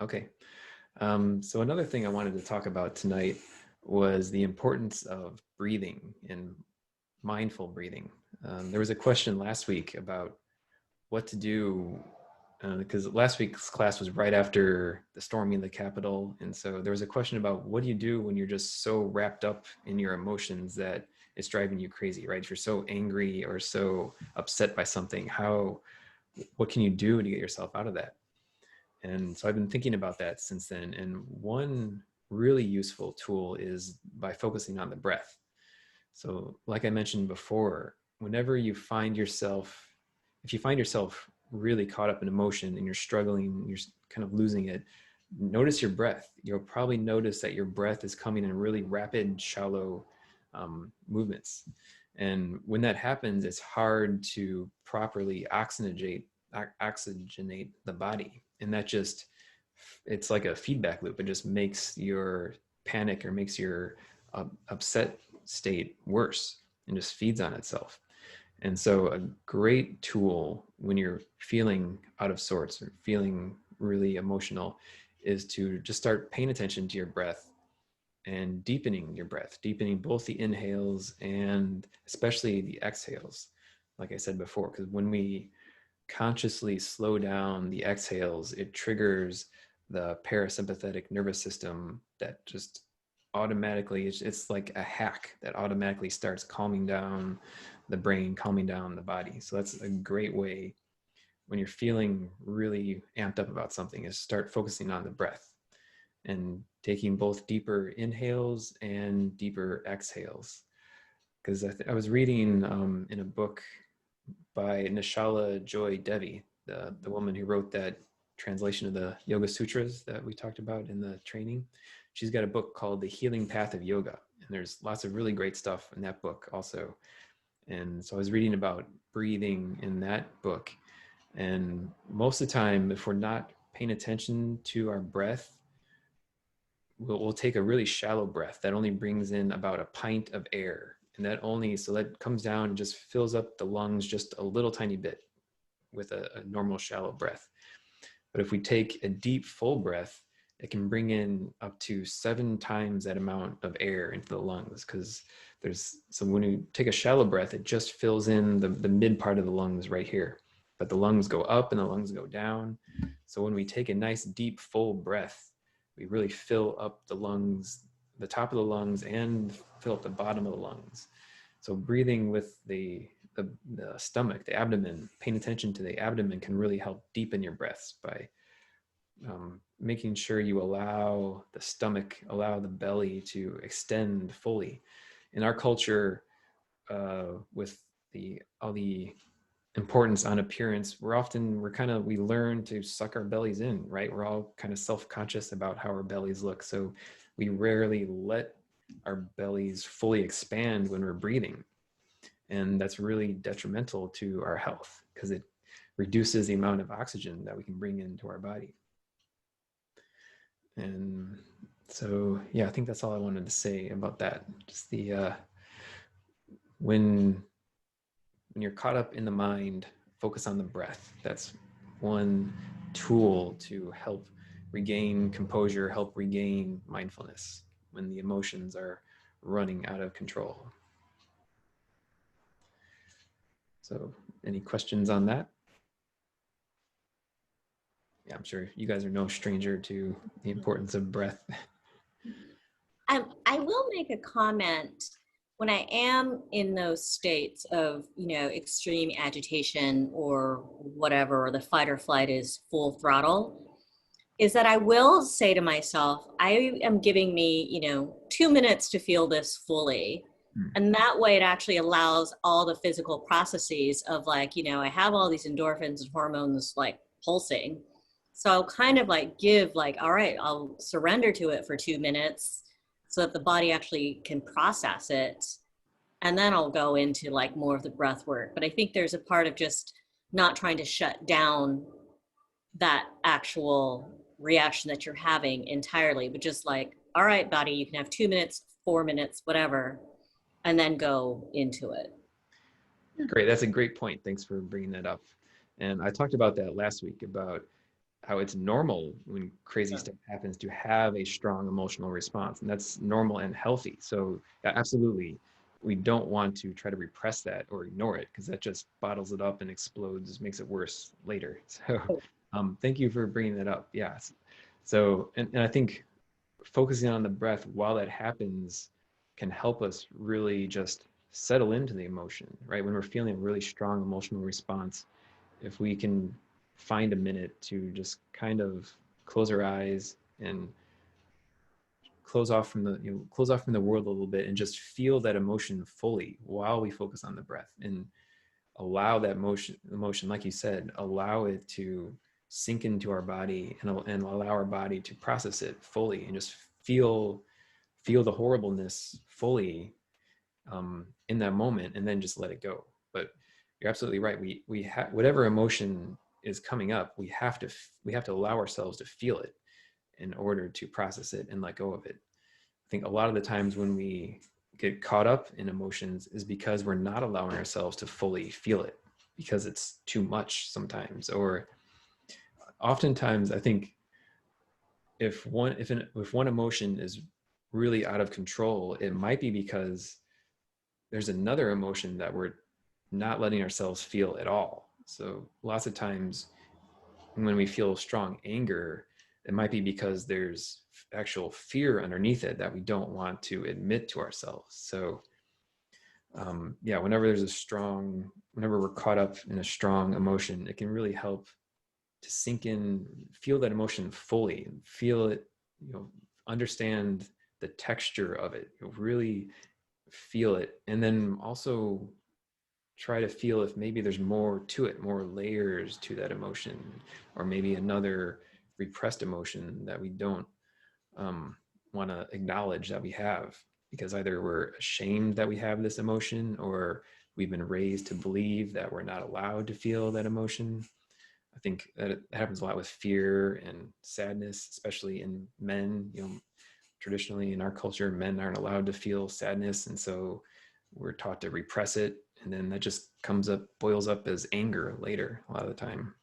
Okay. So another thing I wanted to talk about tonight was the importance of breathing and mindful breathing. There was a question last week about what to do because last week's class was right after the storming of the Capitol. And so there was a question about what do you do when you're just so wrapped up in your emotions that it's driving you crazy, right? If you're so angry or so upset by something, what can you do to get yourself out of that? And so I've been thinking about that since then. And one really useful tool is by focusing on the breath. So, like I mentioned before, whenever you find yourself, if you find yourself really caught up in emotion and you're struggling, you're kind of losing it, notice your breath. You'll probably notice that your breath is coming in really rapid, shallow movements. And when that happens, it's hard to properly oxygenate the body. And that just, it's like a feedback loop. It just makes your panic or makes your upset state worse and just feeds on itself. And so a great tool when you're feeling out of sorts or feeling really emotional is to just start paying attention to your breath and deepening your breath, deepening both the inhales and especially the exhales. Like I said before, because when we consciously slow down the exhales, it triggers the parasympathetic nervous system that just automatically, it's like a hack that automatically starts calming down the brain, calming down the body. So that's a great way when you're feeling really amped up about something is start focusing on the breath and taking both deeper inhales and deeper exhales. Because I was reading in a book by Nishala Joy Devi, the woman who wrote that translation of the Yoga Sutras that we talked about in the training. She's got a book called The Healing Path of Yoga. And there's lots of really great stuff in that book also. And so I was reading about breathing in that book. And most of the time, if we're not paying attention to our breath, we'll take a really shallow breath that only brings in about a pint of air. And so that comes down and just fills up the lungs just a little tiny bit with a normal shallow breath. But if we take a deep full breath, it can bring in up to 7 times that amount of air into the lungs. So when you take a shallow breath, it just fills in the mid part of the lungs right here. But the lungs go up and the lungs go down. So when we take a nice deep full breath, we really fill up the lungs, the top of the lungs, and fill up the bottom of the lungs. So breathing with the stomach, the abdomen, paying attention to the abdomen can really help deepen your breaths by making sure you allow the belly to extend fully. In our culture, with all the importance on appearance, we learn to suck our bellies in, right? We're all kind of self-conscious about how our bellies look. So we rarely let our bellies fully expand when we're breathing. And that's really detrimental to our health because it reduces the amount of oxygen that we can bring into our body. And so, yeah, I think that's all I wanted to say about that. Just when you're caught up in the mind, focus on the breath. That's one tool to help regain composure, help regain mindfulness when the emotions are running out of control. So, any questions on that? Yeah, I'm sure you guys are no stranger to the importance of breath. I will make a comment when I am in those states of, extreme agitation or whatever, or the fight or flight is full throttle, is that I will say to myself, I am giving me, 2 minutes to feel this fully. And that way it actually allows all the physical processes of I have all these endorphins and hormones pulsing. So I'll kind of all right, I'll surrender to it for 2 minutes so that the body actually can process it. And then I'll go into more of the breath work. But I think there's a part of just not trying to shut down that actual reaction that you're having entirely, but just all right, body, you can have 2 minutes, 4 minutes, whatever, and then go into it. Great. That's a great point. Thanks for bringing that up. And I talked about that last week about how it's normal when crazy stuff happens to have a strong emotional response, and that's normal and healthy. So yeah, absolutely, we don't want to try to repress that or ignore it, because that just bottles it up and explodes, makes it worse later. So thank you for bringing that up. Yes. So and I think focusing on the breath while that happens can help us really just settle into the emotion, right? When we're feeling a really strong emotional response, if we can find a minute to just kind of close our eyes and close off from the world a little bit and just feel that emotion fully while we focus on the breath, and allow that emotion, like you said, allow it to sink into our body, and allow our body to process it fully, and just feel the horribleness fully in that moment, and then just let it go. But you're absolutely right. We have whatever emotion is coming up, we have to allow ourselves to feel it in order to process it and let go of it. I think a lot of the times when we get caught up in emotions is because we're not allowing ourselves to fully feel it, because it's too much sometimes. Or oftentimes I think if one emotion is really out of control, it might be because there's another emotion that we're not letting ourselves feel at all. So lots of times when we feel strong anger, it might be because there's actual fear underneath it that we don't want to admit to ourselves. So yeah, whenever we're caught up in a strong emotion, it can really help to sink in, feel that emotion fully, feel it, understand the texture of it, really feel it, and then also try to feel if maybe there's more to it, more layers to that emotion, or maybe another repressed emotion that we don't want to acknowledge that we have, because either we're ashamed that we have this emotion, or we've been raised to believe that we're not allowed to feel that emotion. I think that it happens a lot with fear and sadness, especially in men. Traditionally in our culture, men aren't allowed to feel sadness, and so we're taught to repress it, and then that just boils up as anger later a lot of the time.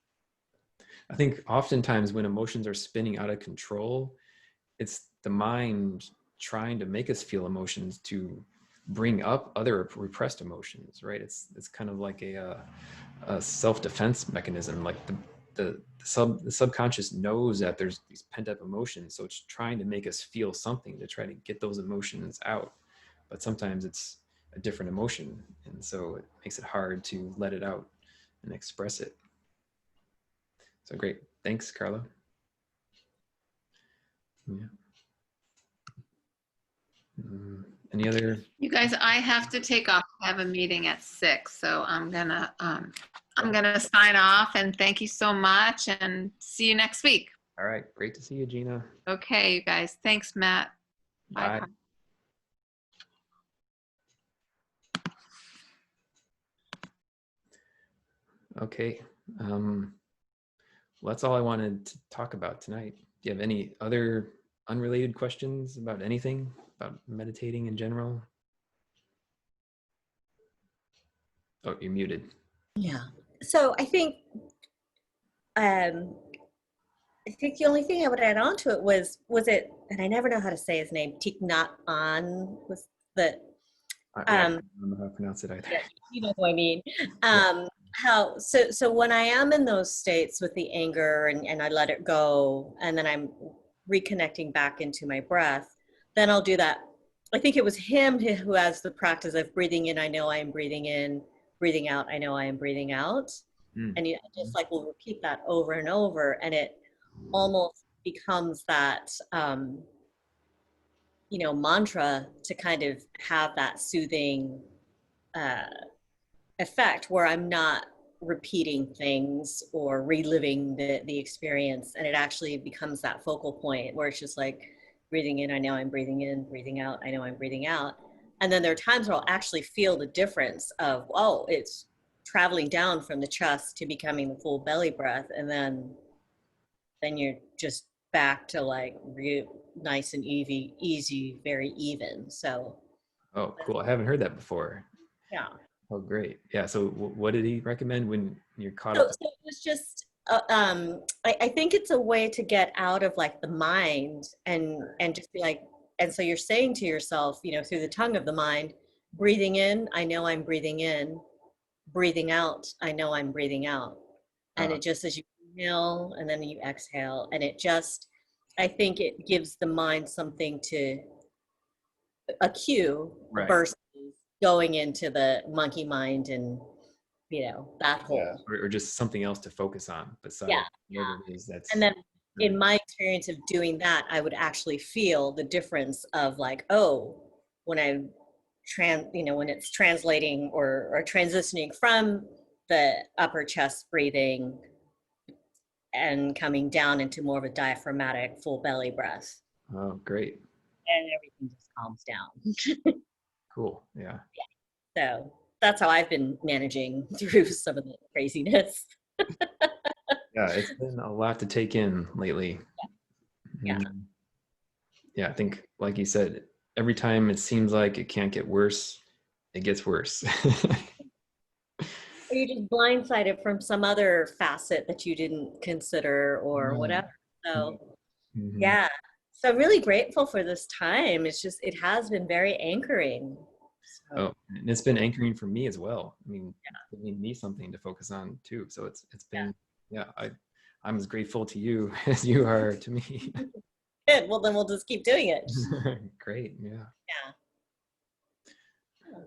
I think oftentimes when emotions are spinning out of control, it's the mind trying to make us feel emotions to bring up other repressed emotions, right? It's kind of like a self-defense mechanism. Like the subconscious knows that there's these pent-up emotions, so it's trying to make us feel something to try to get those emotions out. But sometimes it's a different emotion, and so it makes it hard to let it out and express it. So great. Thanks, Carla. Yeah. Any other? You guys, I have to take off. I have a meeting at 6, so I'm gonna sign off, and thank you so much, and see you next week. All right. Great to see you, Gina. Okay, you guys. Thanks, Matt. Bye. Bye. Okay. Well, that's all I wanted to talk about tonight. Do you have any other unrelated questions about anything, about meditating in general? Oh, you're muted. Yeah. So um, I think the only thing I would add on to it was it, and I never know how to say his name, Thich Nhat Hanh was the, I don't know how to pronounce it either. yeah, you know what I mean. Yeah. So when I am in those states with the anger and I let it go, and then I'm reconnecting back into my breath, then I'll do that. I think it was him who has the practice of breathing in, I know I am breathing in, breathing out, I know I am breathing out. Mm. And you just like will repeat that over and over, and it almost becomes that mantra to kind of have that soothing uh, effect where I'm not repeating things or reliving the experience, and it actually becomes that focal point where it's just like breathing in, I know I'm breathing in, breathing out, I know I'm breathing out. And then there are times where I'll actually feel the difference of, oh, it's traveling down from the chest to becoming the full belly breath, and then you're just back to like real nice and easy, very even. So Oh, cool. I haven't heard that before. yeah. Oh, great. Yeah. So what did he recommend when you're caught So up? it was just I think it's a way to get out of like the mind and just be like, and so you're saying to yourself, you know, through the tongue of the mind, breathing in, I know I'm breathing in, breathing out, I know I'm breathing out. And Uh, it just as you inhale and then you exhale, and it just, I think it gives the mind something to, a cue right. versus going into the monkey mind and, you know, that Yeah. whole. Or just something else to focus on Yeah. besides whatever it is And that's then in right. my experience of doing that, I would actually feel the difference of like, oh, when I'm you know, when it's translating or transitioning from the upper chest breathing and coming down into more of a diaphragmatic full belly breath, Oh, great. and everything just calms down. Cool. Yeah. So that's how I've been managing through some of the craziness. Yeah. It's been a lot to take in lately. Yeah. Mm, yeah. I think, like you said, every time it seems like it can't get worse, it gets worse. Or you're just blindsided from some other facet that you didn't consider or Right. whatever. So Mhm. yeah. So I'm really grateful for this time. It's just, it has been very anchoring. So Oh, and it's been anchoring for me as well. I mean, giving me something to focus on too. So it's yeah. been, yeah, I'm as grateful to you as you are to me. Good. Well, then we'll just keep doing it. Great. Yeah. Yeah.